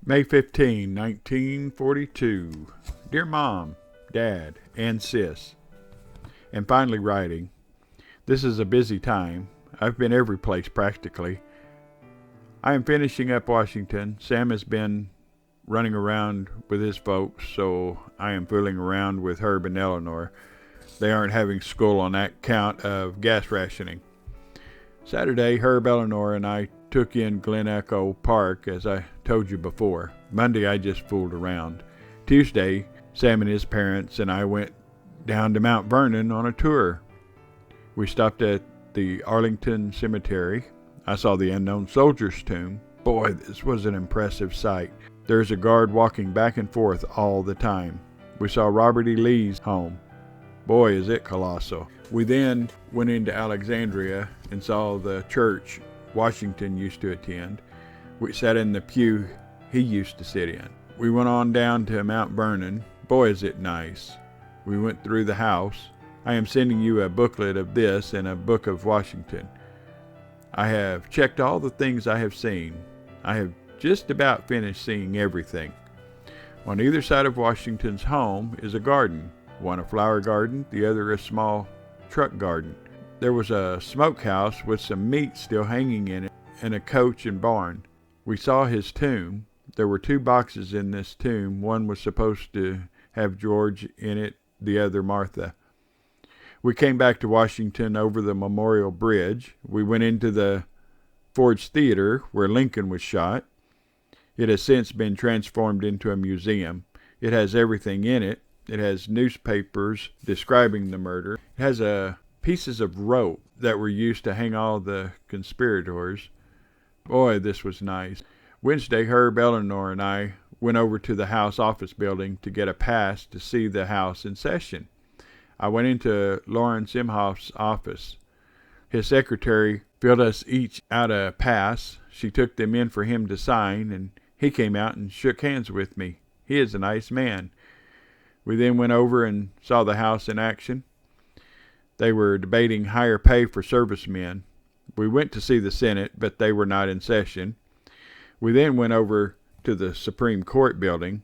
May 15, 1942. Dear Mom, Dad, and Sis. And finally writing. This is a busy time. I've been every place practically. I am finishing up Washington. Sam has been running around with his folks, so I am fooling around with Herb and Eleanor. They aren't having school on account of gas rationing. Saturday, Herb, Eleanor, and I took in Glen Echo Park, as I told you before. Monday, I just fooled around. Tuesday, Sam and his parents and I went down to Mount Vernon on a tour. We stopped at the Arlington Cemetery. I saw the unknown soldier's tomb. Boy, this was an impressive sight. There's a guard walking back and forth all the time. We saw Robert E. Lee's home. Boy, is it colossal. We then went into Alexandria and saw the church Washington used to attend. We sat in the pew he used to sit in. We went on down to Mount Vernon. Boy, is it nice. We went through the house. I am sending you a booklet of this and a book of Washington. I have checked all the things I have seen. I have just about finished seeing everything. On either side of Washington's home is a garden. One a flower garden, the other a small truck garden. There was a smokehouse with some meat still hanging in it, and a coach and barn. We saw his tomb. There were 2 boxes in this tomb. One was supposed to have George in it, the other Martha. We came back to Washington over the Memorial Bridge. We went into the Ford's Theater, where Lincoln was shot. It has since been transformed into a museum. It has everything in it. It has newspapers describing the murder. It has pieces of rope that were used to hang all the conspirators. Boy, this was nice. Wednesday, Herb, Eleanor, and I went over to the House office building to get a pass to see the House in session. I went into Lawrence Imhoff's office. His secretary filled us each out a pass. She took them in for him to sign, and he came out and shook hands with me. He is a nice man. We then went over and saw the House in action. They were debating higher pay for servicemen. We went to see the Senate, but they were not in session. We then went over to the Supreme Court building.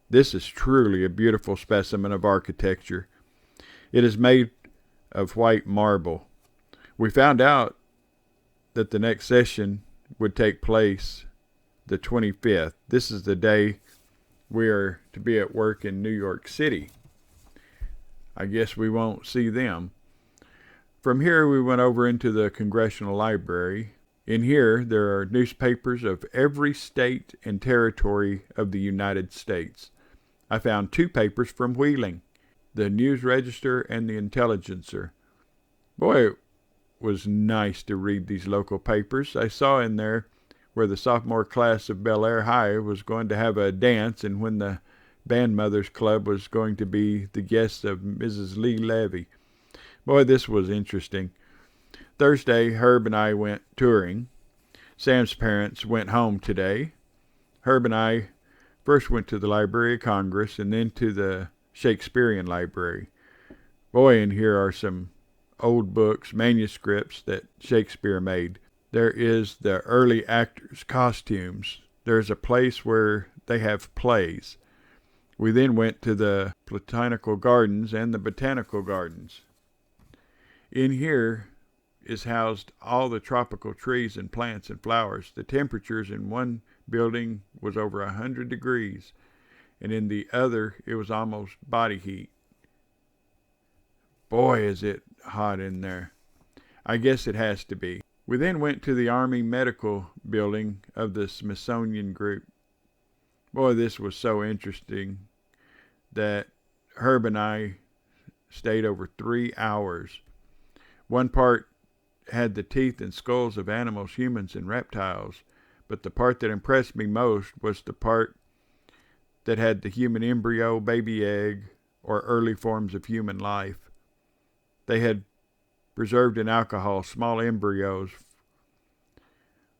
This is truly a beautiful specimen of architecture. It is made of white marble. We found out that the next session would take place the 25th. This is the day we are to be at work in New York City. I guess we won't see them. From here, we went over into the Congressional Library. In here, there are newspapers of every state and territory of the United States. I found 2 papers from Wheeling, the News Register and the Intelligencer. Boy, it was nice to read these local papers. I saw in there where the sophomore class of Bellaire High was going to have a dance, and when the Band Mothers Club was going to be the guest of Mrs. Lee Levy. Boy, this was interesting. Thursday, Herb and I went touring. Sam's parents went home today. Herb and I first went to the Library of Congress and then to the Shakespearean Library. Boy, in here are some old books, manuscripts that Shakespeare made. There is the early actors' costumes. There's a place where they have plays. We then went to the Botanical Gardens and the Botanical Gardens. In here is housed all the tropical trees and plants and flowers. The temperatures in one building was over 100 degrees, and in the other it was almost body heat. Boy, is it hot in there. I guess it has to be. We then went to the Army Medical Building of the Smithsonian Group. Boy, this was so interesting that Herb and I stayed over 3 hours. One part had the teeth and skulls of animals, humans, and reptiles, but the part that impressed me most was the part that had the human embryo, baby egg, or early forms of human life. They had preserved in alcohol small embryos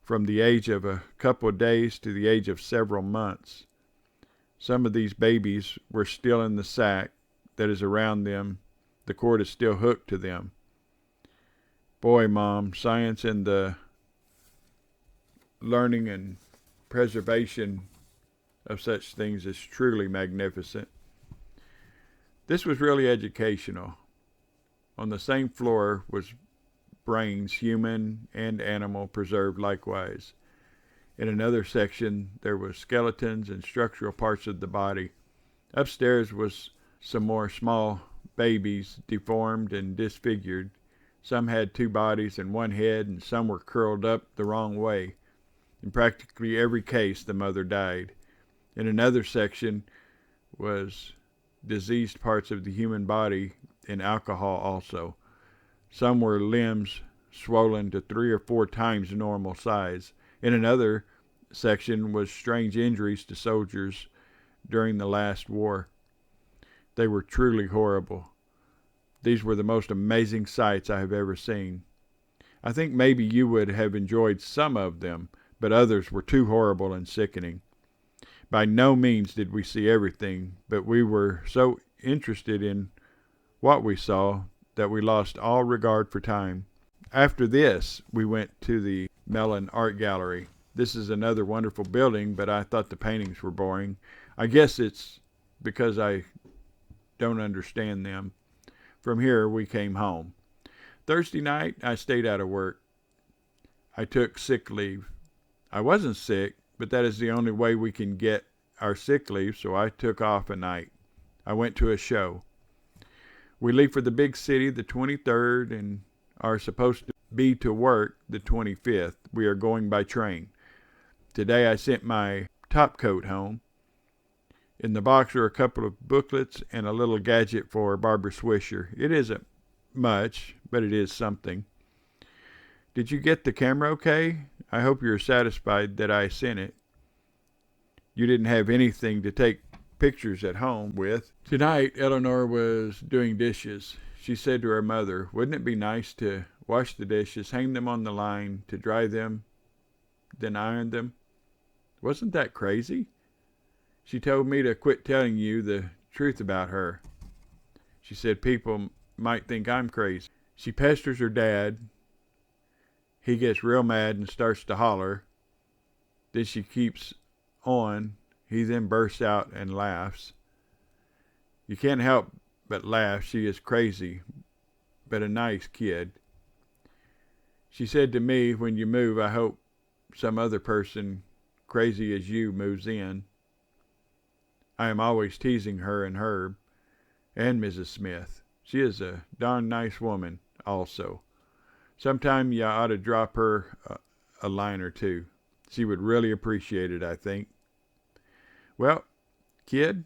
from the age of a couple of days to the age of several months. Some of these babies were still in the sac that is around them. The cord is still hooked to them. Boy, Mom, science and the learning and preservation of such things is truly magnificent. This was really educational. On the same floor was brains, human and animal, preserved likewise. In another section, there were skeletons and structural parts of the body. Upstairs was some more small babies, deformed and disfigured. Some had two bodies and one head, and some were curled up the wrong way. In practically every case, the mother died. In another section was diseased parts of the human body in alcohol also. Some were limbs swollen to 3 or 4 times normal size. In another section was strange injuries to soldiers during the last war. They were truly horrible. These were the most amazing sights I have ever seen. I think maybe you would have enjoyed some of them, but others were too horrible and sickening. By no means did we see everything, but we were so interested in what we saw that we lost all regard for time. After this, we went to the Mellon Art Gallery. This is another wonderful building, but I thought the paintings were boring. I guess it's because I don't understand them. From here, we came home. Thursday night, I stayed out of work. I took sick leave. I wasn't sick, but that is the only way we can get our sick leave, so I took off a night. I went to a show. We leave for the big city the 23rd and are supposed to be to work the 25th. We are going by train. Today I sent my top coat home. In the box are a couple of booklets and a little gadget for Barbara Swisher. It isn't much, but it is something. Did you get the camera okay? I hope you're satisfied that I sent it. You didn't have anything to take pictures at home with. Tonight, Eleanor was doing dishes. She said to her mother, "Wouldn't it be nice to wash the dishes, hang them on the line, to dry them, then iron them?" Wasn't that crazy? She told me to quit telling you the truth about her. She said people might think I'm crazy. She pesters her dad. He gets real mad and starts to holler. Then she keeps on. He then bursts out and laughs. You can't help but laugh. She is crazy, but a nice kid. She said to me, "When you move, I hope some other person crazy as you moves in." I am always teasing her and Herb and Mrs. Smith. She is a darn nice woman also. Sometime you ought to drop her a line or two. She would really appreciate it, I think. Well, kid,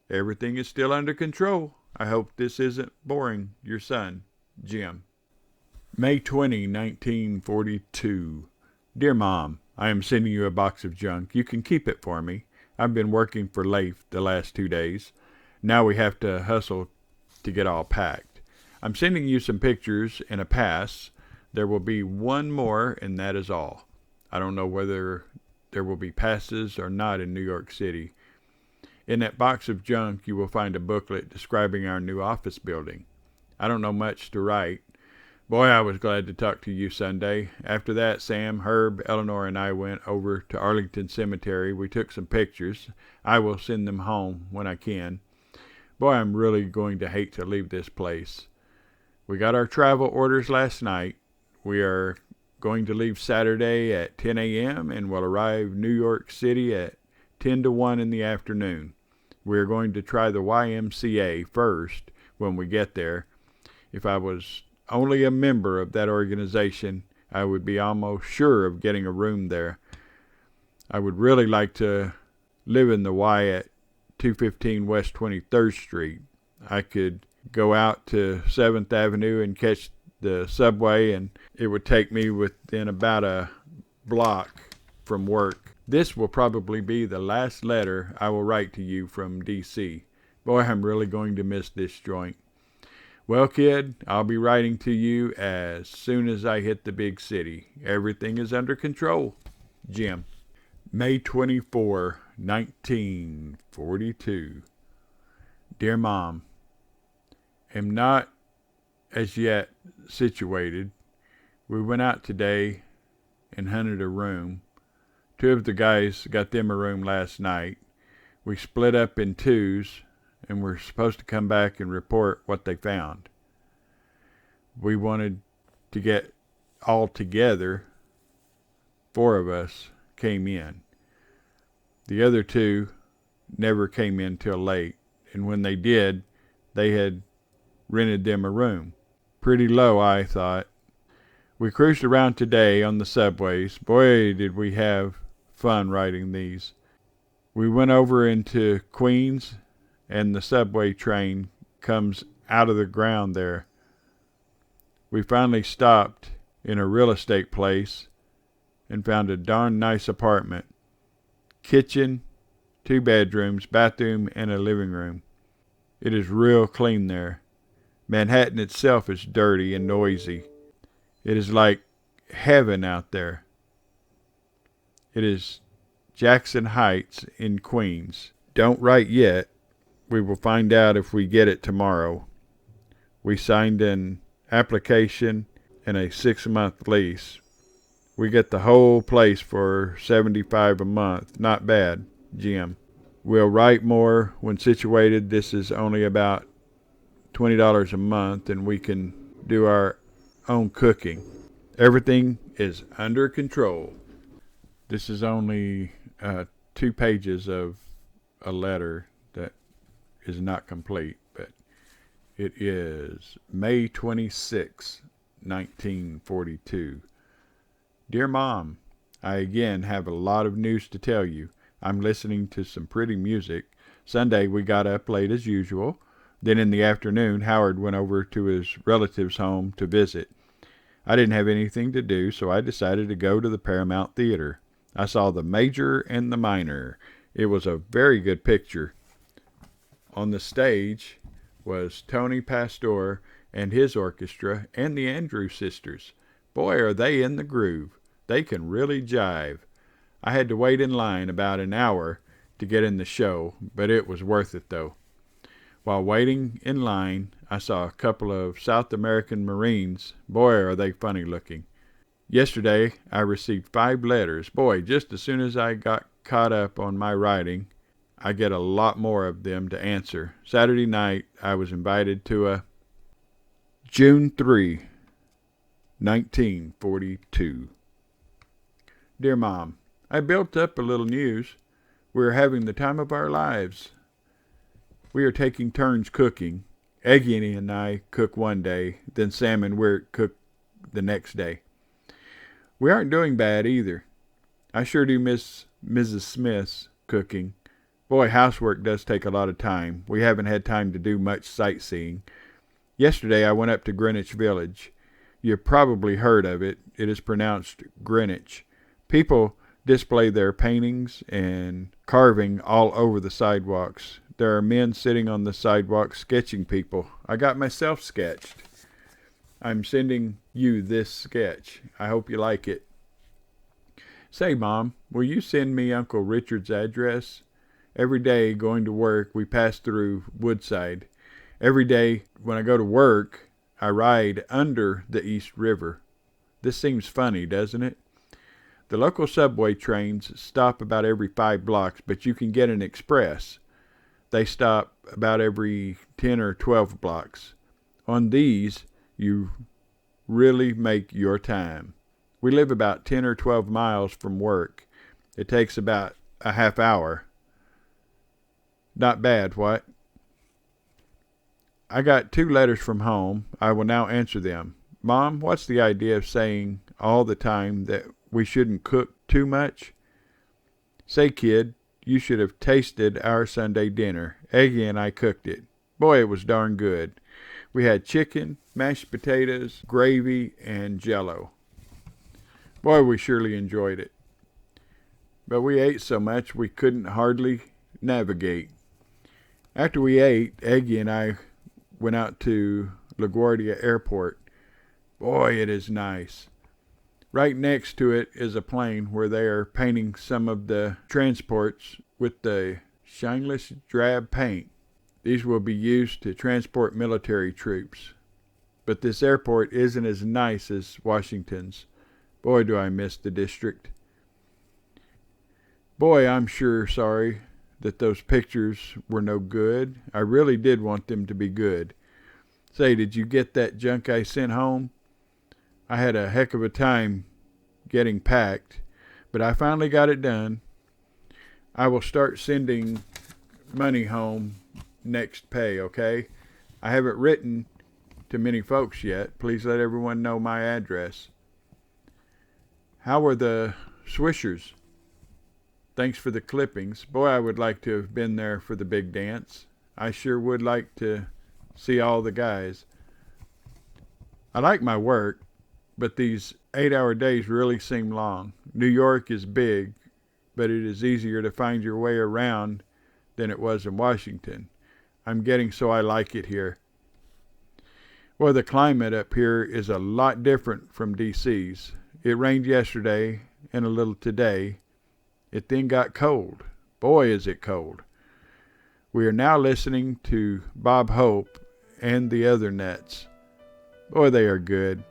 everything is still under control. I hope this isn't boring. Your son, Jim. May 20, 1942. Dear Mom, I am sending you a box of junk. You can keep it for me. I've been working for Leif the last 2 days. Now we have to hustle to get all packed. I'm sending you some pictures and a pass. There will be one more, and that is all. I don't know whether there will be passes or not in New York City. In that box of junk, you will find a booklet describing our new office building. I don't know much to write. Boy, I was glad to talk to you Sunday. After that, Sam, Herb, Eleanor, and I went over to Arlington Cemetery. We took some pictures. I will send them home when I can. Boy, I'm really going to hate to leave this place. We got our travel orders last night. We are going to leave Saturday at 10 a.m. and will arrive New York City at 10 to 1 in the afternoon. We are going to try the YMCA first when we get there. If I was only a member of that organization, I would be almost sure of getting a room there. I would really like to live in the Y at 215 West 23rd Street. I could go out to 7th Avenue and catch the subway, and it would take me within about a block from work. This will probably be the last letter I will write to you from D.C. Boy, I'm really going to miss this joint. Well, kid, I'll be writing to you as soon as I hit the big city. Everything is under control. Jim. May 24, 1942. Dear Mom, am not as yet situated. We went out today and hunted a room. 2 of the guys got them a room last night. We split up in twos and were supposed to come back and report what they found. We wanted to get all together. 4 of us came in. The other 2 never came in till late, and when they did, they had rented them a room. Pretty low, I thought. We cruised around today on the subways. Boy, did we have fun riding these. We went over into Queens, and the subway train comes out of the ground there. We finally stopped in a real estate place and found a darn nice apartment. Kitchen, 2 bedrooms, bathroom, and a living room. It is real clean there. Manhattan itself is dirty and noisy. It is like heaven out there. It is Jackson Heights in Queens. Don't write yet. We will find out if we get it tomorrow. We signed an application and a 6-month lease. We get the whole place for $75 a month. Not bad, Jim. We'll write more when situated. This is only about $20 a month, and we can do our own cooking. Everything is under control. This is only 2 pages of a letter that is not complete, but it is May 26, 1942. Dear Mom, I again have a lot of news to tell you. I'm listening to some pretty music. Sunday we got up late as usual. Then in the afternoon, Howard went over to his relative's home to visit. I didn't have anything to do, so I decided to go to the Paramount Theater. I saw The Major and the Minor. It was a very good picture. On the stage was Tony Pastor and his orchestra and the Andrews Sisters. Boy, are they in the groove. They can really jive. I had to wait in line about an hour to get in the show, but it was worth it though. While waiting in line, I saw a couple of South American Marines. Boy, are they funny looking. Yesterday, I received 5 letters. Boy, just as soon as I got caught up on my writing, I get a lot more of them to answer. Saturday night, I was invited to a June 3, 1942. Dear Mom, I built up a little news. We're having the time of our lives. We are taking turns cooking. Eggy and I cook one day, then Sam and Wirt cook the next day. We aren't doing bad either. I sure do miss Mrs. Smith's cooking. Boy, housework does take a lot of time. We haven't had time to do much sightseeing. Yesterday I went up to Greenwich Village. You've probably heard of it. It is pronounced Greenwich. People display their paintings and carving all over the sidewalks. There are men sitting on the sidewalk sketching people. I got myself sketched. I'm sending you this sketch. I hope you like it. Say, Mom, will you send me Uncle Richard's address? Every day going to work, we pass through Woodside. Every day when I go to work, I ride under the East River. This seems funny, doesn't it? The local subway trains stop about every 5 blocks, but you can get an express. They stop about every 10 or 12 blocks. On these, you really make your time. We live about 10 or 12 miles from work. It takes about a half hour. Not bad, what? I got 2 letters from home. I will now answer them. Mom, what's the idea of saying all the time that we shouldn't cook too much? Say, kid, you should have tasted our Sunday dinner. Eggy and I cooked it. Boy, it was darn good. We had chicken, mashed potatoes, gravy, and Jell-O. Boy, we surely enjoyed it. But we ate so much we couldn't hardly navigate. After we ate, Eggy and I went out to LaGuardia Airport. Boy, it is nice. Right next to it is a plane where they are painting some of the transports with the shineless drab paint. These will be used to transport military troops. But this airport isn't as nice as Washington's. Boy, do I miss the district. Boy, I'm sure sorry that those pictures were no good. I really did want them to be good. Say, did you get that junk I sent home? I had a heck of a time getting packed, but I finally got it done. I will start sending money home next pay, okay? I haven't written to many folks yet. Please let everyone know my address. How were the Swishers? Thanks for the clippings. Boy, I would like to have been there for the big dance. I sure would like to see all the guys. I like my work, but these 8-hour days really seem long. New York is big, but it is easier to find your way around than it was in Washington. I'm getting so I like it here. Well, the climate up here is a lot different from DC's. It rained yesterday and a little today. It then got cold. Boy, is it cold. We are now listening to Bob Hope and the other Nets. Boy, they are good.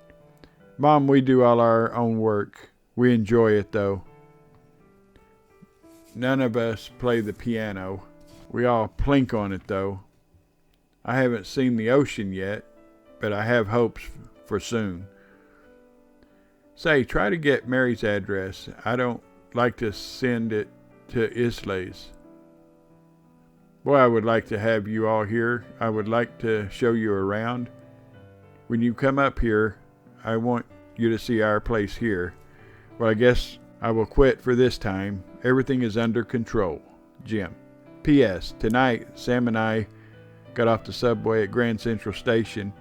Mom, we do all our own work. We enjoy it, though. None of us play the piano. We all plink on it, though. I haven't seen the ocean yet, but I have hopes for soon. Say, try to get Mary's address. I don't like to send it to Islay's. Boy, I would like to have you all here. I would like to show you around. When you come up here, I want you to see our place here. Well, I guess I will quit for this time. Everything is under control. Jim. P.S. Tonight, Sam and I got off the subway at Grand Central Station.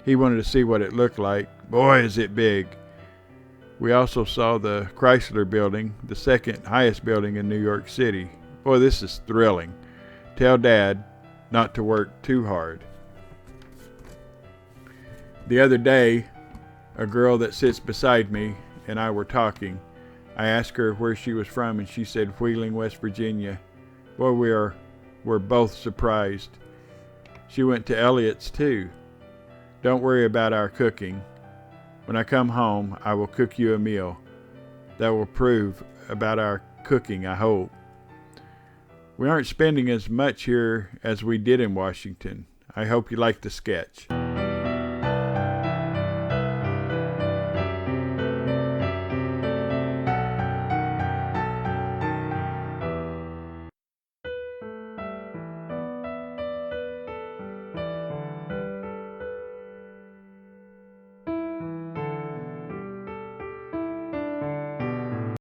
He wanted to see what it looked like. Boy, is it big. We also saw the Chrysler Building, the second highest building in New York City. Boy, this is thrilling. Tell Dad not to work too hard. The other day, a girl that sits beside me and I were talking. I asked her where she was from, and she said Wheeling, West Virginia. Boy, we're both surprised. She went to Elliott's too. Don't worry about our cooking. When I come home, I will cook you a meal. That will prove about our cooking, I hope. We aren't spending as much here as we did in Washington. I hope you like the sketch.